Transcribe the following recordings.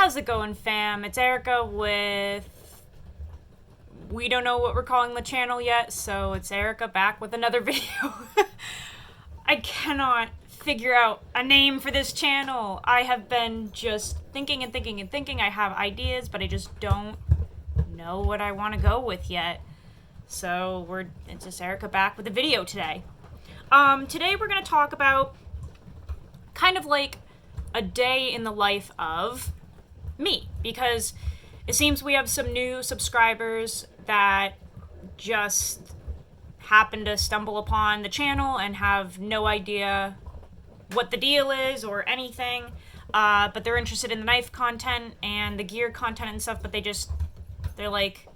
How's it going, fam? It's Erica with... We don't know what we're calling the channel yet, so it's Erica back with another video. I cannot figure out a name for this channel. I have been just thinking and thinking and thinking. I have ideas, but I just don't know what I want to go with yet. So it's just Erica back with a video today. Today we're going to talk about kind of like a day in the life of me, because it seems we have some new subscribers that just happen to stumble upon the channel and have no idea what the deal is or anything, but they're interested in the knife content and the gear content and stuff, but they're like,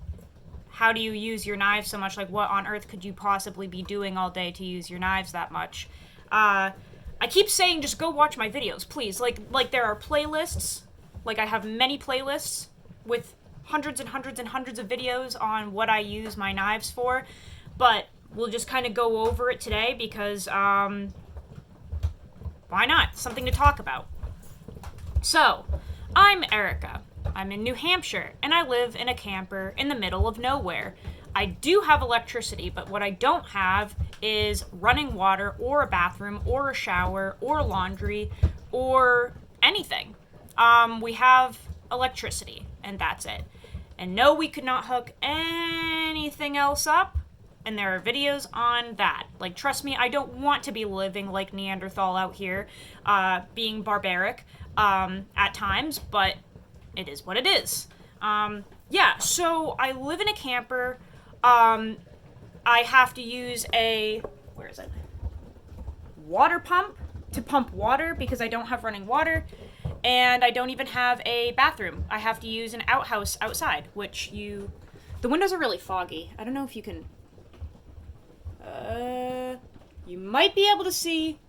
how do you use your knives so much? Like, what on earth could you possibly be doing all day to use your knives that much? I keep saying just go watch my videos, please. Like there are playlists. Like, I have many playlists with hundreds and hundreds and hundreds of videos on what I use my knives for, but we'll just kind of go over it today because, why not? Something to talk about. So, I'm Erica. I'm in New Hampshire, and I live in a camper in the middle of nowhere. I do have electricity, but what I don't have is running water, or a bathroom, or a shower, or laundry, or anything. We have electricity, and that's it. And no, we could not hook anything else up, and there are videos on that. Like, trust me, I don't want to be living like Neanderthal out here, being barbaric, at times, but it is what it is. Yeah, so I live in a camper. I have to use where is it? Water pump to pump water because I don't have running water. And I don't even have a bathroom. I have to use an outhouse outside, which the windows are really foggy. I don't know if you can, you might be able to see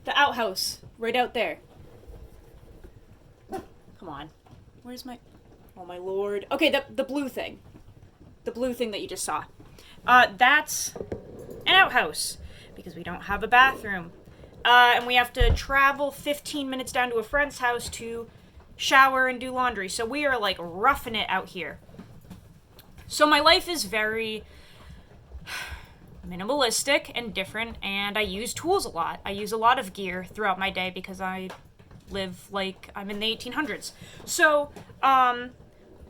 the outhouse right out there. Come on. Where's oh my lord. Okay, the blue thing. The blue thing that you just saw. That's an outhouse because we don't have a bathroom. And we have to travel 15 minutes down to a friend's house to shower and do laundry. So we are, like, roughing it out here. So my life is very minimalistic and different, and I use tools a lot. I use a lot of gear throughout my day because I live like I'm in the 1800s. So,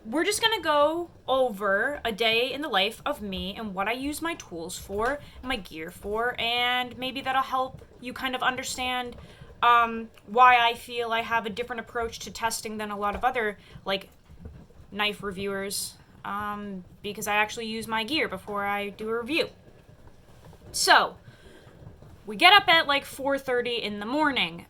we're just gonna go over a day in the life of me and what I use my tools for, my gear for, and maybe that'll help you kind of understand why I feel I have a different approach to testing than a lot of other, like, knife reviewers, because I actually use my gear before I do a review. So, we get up at like 4:30 in the morning.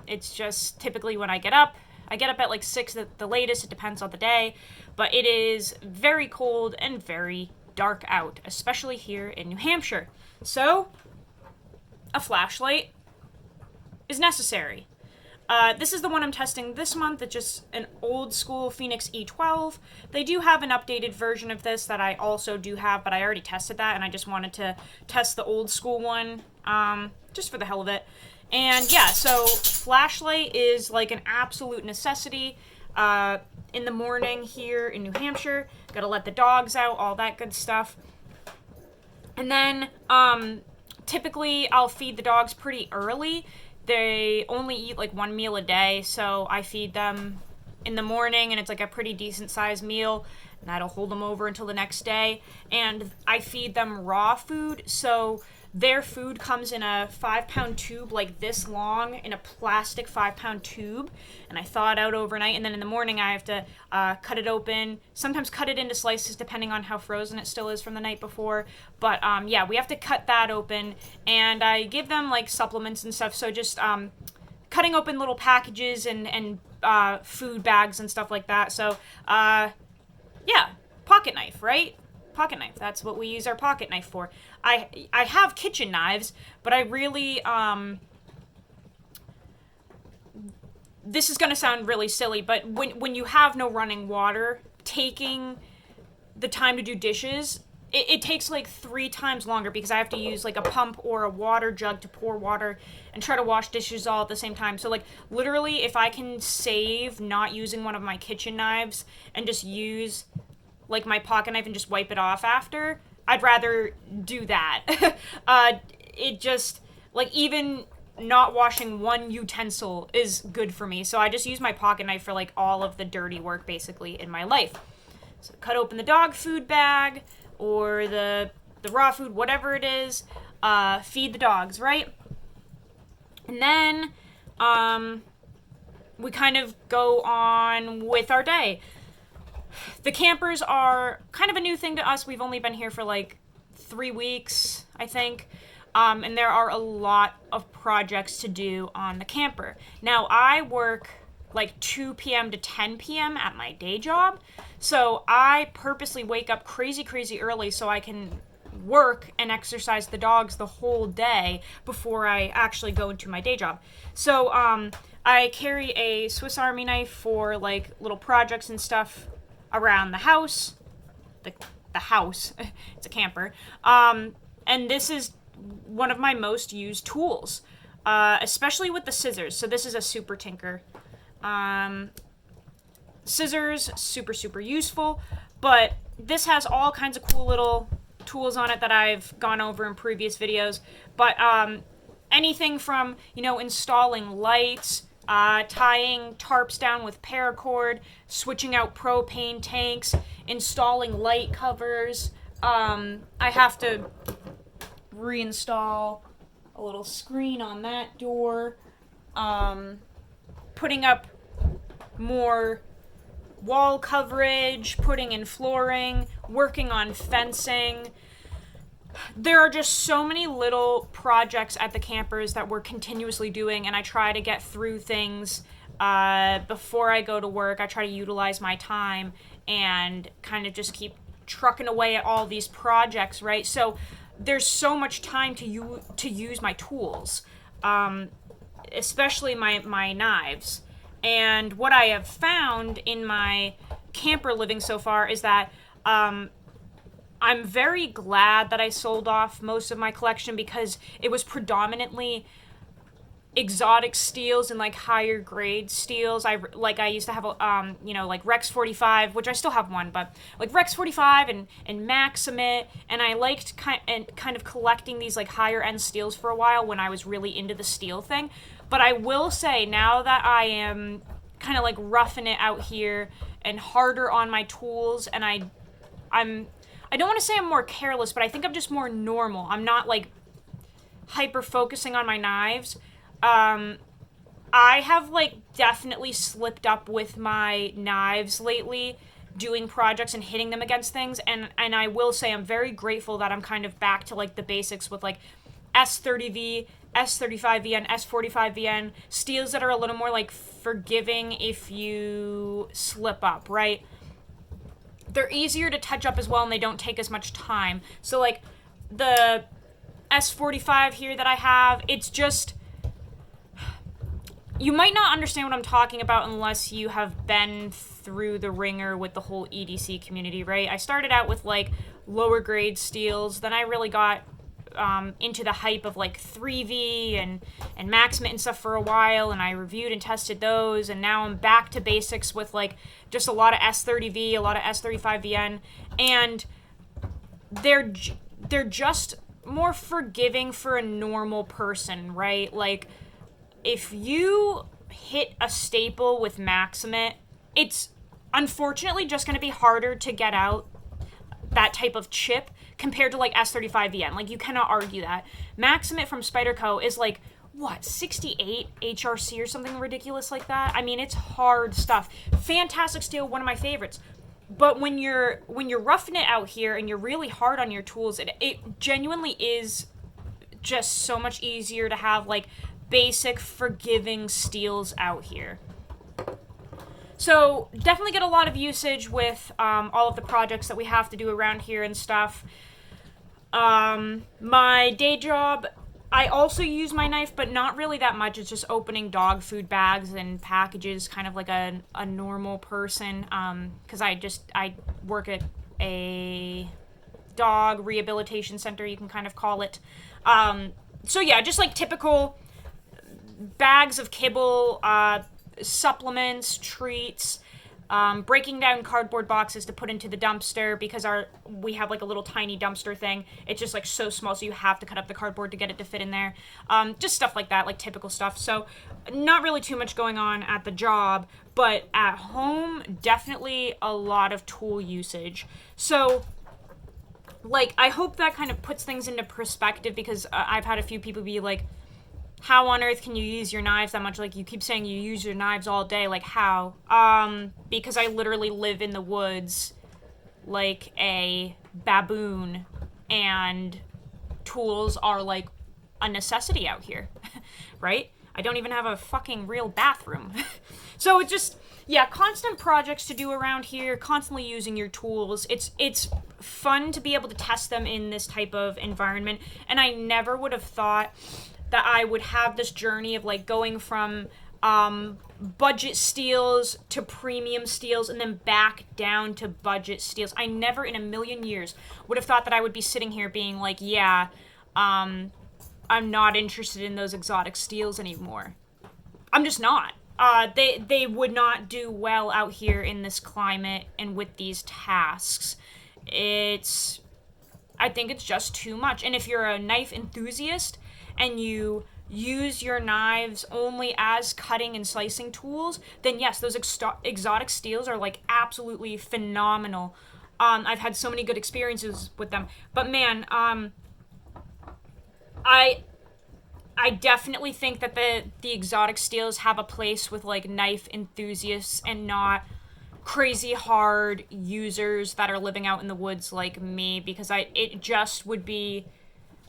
It's just typically when I get up. I get up at like 6 at the latest, it depends on the day, but it is very cold and very dark out, especially here in New Hampshire. So, a flashlight is necessary. This is the one I'm testing this month. It's just an old school Phoenix E12. They do have an updated version of this that I also do have, but I already tested that, and I just wanted to test the old school one, just for the hell of it. And yeah, so flashlight is like an absolute necessity in the morning here in New Hampshire. Gotta let the dogs out, all that good stuff. And then typically I'll feed the dogs pretty early. They only eat like one meal a day, so I feed them in the morning, and it's like a pretty decent sized meal, and that'll hold them over until the next day. And I feed them raw food, so their food comes in a 5-pound tube like this long, in a plastic 5-pound tube, and I thaw it out overnight, and then in the morning I have to cut it open, sometimes cut it into slices depending on how frozen it still is from the night before, but yeah, we have to cut that open, and I give them like supplements and stuff, so just cutting open little packages and food bags and stuff like that. So yeah, pocket knife, right? Pocket knife. That's what we use our pocket knife for. I have kitchen knives, but I really, this is going to sound really silly, but when you have no running water, taking the time to do dishes it takes like 3 times longer because I have to use like a pump or a water jug to pour water and try to wash dishes all at the same time. So like literally if I can save not using one of my kitchen knives and just use like my pocket knife and just wipe it off after, I'd rather do that. It just like even not washing one utensil is good for me. So I just use my pocket knife for like all of the dirty work basically in my life. So cut open the dog food bag or the raw food, whatever it is, feed the dogs, right? And then we kind of go on with our day. The campers are kind of a new thing to us. We've only been here for like 3 weeks, I think. And there are a lot of projects to do on the camper. Now, I work like 2 p.m. to 10 p.m. at my day job. So I purposely wake up crazy early so I can work and exercise the dogs the whole day before I actually go into my day job. So I carry a Swiss Army knife for like little projects and stuff around the house. The house. It's a camper. And this is one of my most used tools, especially with the scissors. So this is a Super Tinker. Scissors, super useful, but this has all kinds of cool little tools on it that I've gone over in previous videos. But anything from, installing lights, tying tarps down with paracord, switching out propane tanks, installing light covers. I have to reinstall a little screen on that door, putting up more wall coverage, putting in flooring, working on fencing. There are just so many little projects at the campers that we're continuously doing, and I try to get through things before I go to work. I try to utilize my time and kind of just keep trucking away at all these projects, right? So there's so much time to use my tools, especially my knives. And what I have found in my camper living so far is that I'm very glad that I sold off most of my collection because it was predominantly exotic steels and like higher grade steels. I used to have like Rex 45, which I still have one, but like Rex 45 and Maximate, and I liked kind of collecting these like higher end steels for a while when I was really into the steel thing. But I will say now that I am kind of like roughing it out here and harder on my tools, and I don't want to say I'm more careless, but I think I'm just more normal. I'm not like hyper focusing on my knives. I have like definitely slipped up with my knives lately, doing projects and hitting them against things, and I will say I'm very grateful that I'm kind of back to like the basics with like S30V, S35VN, S45VN, steels that are a little more like forgiving if you slip up, right? They're easier to touch up as well, and they don't take as much time. So like the S45 here that I have, it's just, you might not understand what I'm talking about unless you have been through the ringer with the whole EDC community, right? I started out with like lower grade steels, then I really got into the hype of like 3V and Maximate and stuff for a while, and I reviewed and tested those, and now I'm back to basics with like just a lot of S30V, a lot of S35VN, and they're just more forgiving for a normal person, right? Like if you hit a staple with Maximate, it's unfortunately just going to be harder to get out that type of chip compared to like S35VN. Like you cannot argue that. Maximate from Spyderco is like, what, 68 HRC or something ridiculous like that? I mean, it's hard stuff. Fantastic steel, one of my favorites. But when you're roughing it out here and you're really hard on your tools, it genuinely is just so much easier to have like basic forgiving steels out here. So definitely get a lot of usage with all of the projects that we have to do around here and stuff. My day job, I also use my knife, but not really that much. It's just opening dog food bags and packages, kind of like a normal person, because I work at a dog rehabilitation center, you can kind of call it. So yeah, just like typical bags of kibble, supplements, treats, breaking down cardboard boxes to put into the dumpster because we have like a little tiny dumpster thing. It's just like so small, so you have to cut up the cardboard to get it to fit in there. Just stuff like that, like typical stuff. So not really too much going on at the job, but at home, definitely a lot of tool usage. So like, I hope that kind of puts things into perspective, because I've had a few people be like, how on earth can you use your knives that much? Like, you keep saying you use your knives all day. Like, how? Because I literally live in the woods like a baboon, and tools are like a necessity out here, right? I don't even have a fucking real bathroom. So it's just, yeah, constant projects to do around here, constantly using your tools. It's fun to be able to test them in this type of environment, and I never would have thought that I would have this journey of like going from budget steels to premium steels and then back down to budget steels. I never in a million years would have thought that I would be sitting here being like, yeah, I'm not interested in those exotic steels anymore. I'm just not. They would not do well out here in this climate and with these tasks. I think it's just too much. And if you're a knife enthusiast and you use your knives only as cutting and slicing tools, then yes, those exotic steels are like absolutely phenomenal. I've had so many good experiences with them. But man, I definitely think that the exotic steels have a place with like knife enthusiasts and not crazy hard users that are living out in the woods like me, because it just would be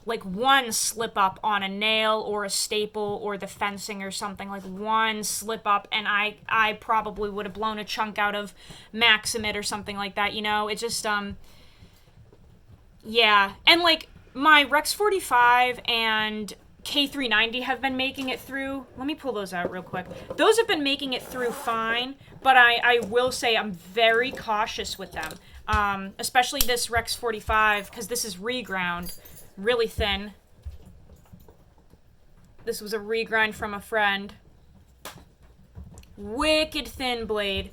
like one slip up on a nail or a staple or the fencing or something, like one slip up and I probably would have blown a chunk out of Maximate or something like that, you know? It's just yeah. And like my Rex 45 and K390 have been making it through. Let me pull those out real quick. Those have been making it through fine, but I will say I'm very cautious with them. Especially this Rex 45, because this is reground. Really thin. This was a regrind from a friend. Wicked thin blade.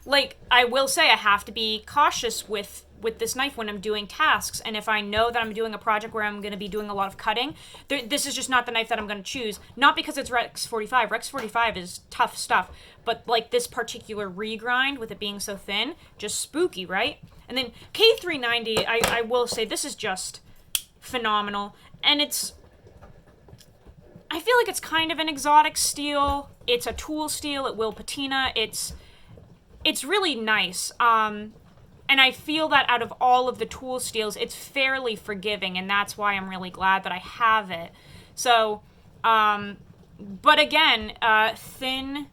Like, I will say I have to be cautious with this knife when I'm doing tasks, and if I know that I'm doing a project where I'm going to be doing a lot of cutting, this is just not the knife that I'm going to choose. Not because it's Rex 45. Rex 45 is tough stuff, but like this particular regrind, with it being so thin, just spooky, right? And then K390, I will say this is just phenomenal, and I feel like it's kind of an exotic steel. It's a tool steel. It will patina. It's really nice. And I feel that out of all of the tool steels, it's fairly forgiving, and that's why I'm really glad that I have it. So, but again, thin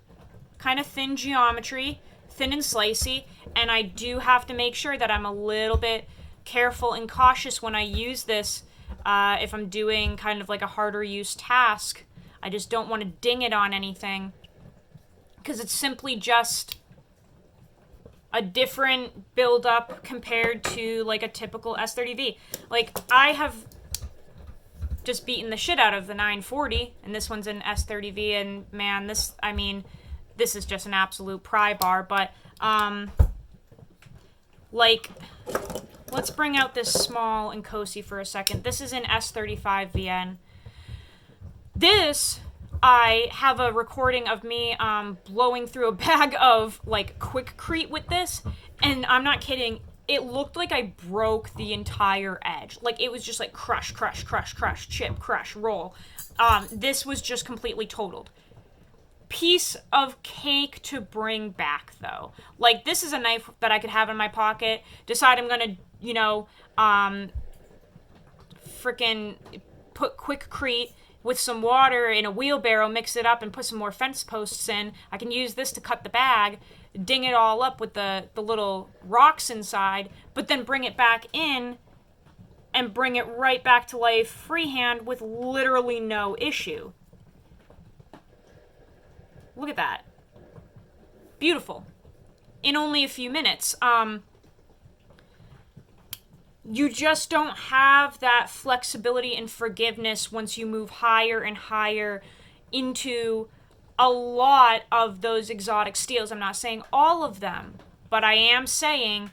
geometry, thin and slicey, and I do have to make sure that I'm a little bit careful and cautious when I use this. If I'm doing kind of like a harder use task, I just don't want to ding it on anything, because it's simply just a different build up compared to like a typical S30V. Like, I have just beaten the shit out of the 940, and this one's an S30V, and man, this is just an absolute pry bar. But like, let's bring out this small and Kosi for a second. This is an S35 VN. This, I have a recording of me blowing through a bag of like Quickcrete with this, and I'm not kidding, it looked like I broke the entire edge. Like, it was just like crush, crush, crush, crush, chip, crush, roll. This was just completely totaled. Piece of cake to bring back, though. Like, this is a knife that I could have in my pocket, decide I'm gonna, you know, freaking put Quickcrete with some water in a wheelbarrow, mix it up, and put some more fence posts in. I can use this to cut the bag, ding it all up with the little rocks inside, but then bring it back in and bring it right back to life freehand with literally no issue. Look at that. Beautiful. In only a few minutes. you just don't have that flexibility and forgiveness once you move higher and higher into a lot of those exotic steels. I'm not saying all of them, but I am saying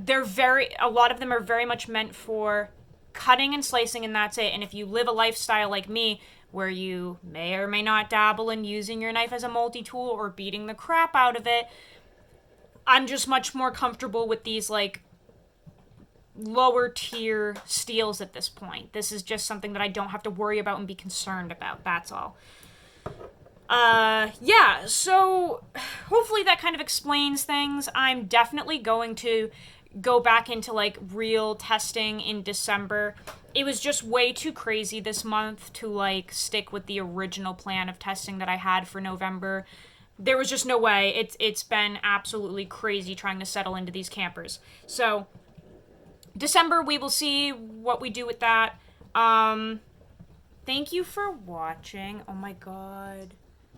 a lot of them are very much meant for cutting and slicing, and that's it. And if you live a lifestyle like me, where you may or may not dabble in using your knife as a multi-tool or beating the crap out of it, I'm just much more comfortable with these, like, lower tier steels at this point. This is just something that I don't have to worry about and be concerned about. That's all. Yeah, so hopefully that kind of explains things. I'm definitely going to go back into, like, real testing in December. It was just way too crazy this month to, like, stick with the original plan of testing that I had for November. There was just no way. It's been absolutely crazy trying to settle into these campers. So December, we will see what we do with that. Thank you for watching. Oh my god.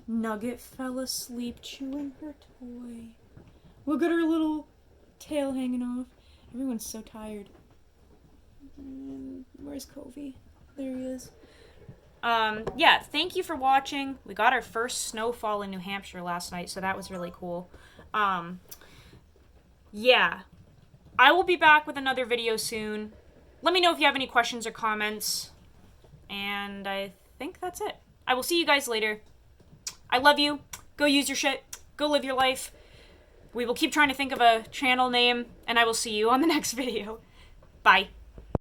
Nugget fell asleep chewing her toy. Look at her little tail hanging off. Everyone's so tired. Where's Kobe? There he is. Yeah, thank you for watching. We got our first snowfall in New Hampshire last night, so that was really cool. Yeah. I will be back with another video soon. Let me know if you have any questions or comments. And I think that's it. I will see you guys later. I love you. Go use your shit. Go live your life. We will keep trying to think of a channel name, and I will see you on the next video. Bye.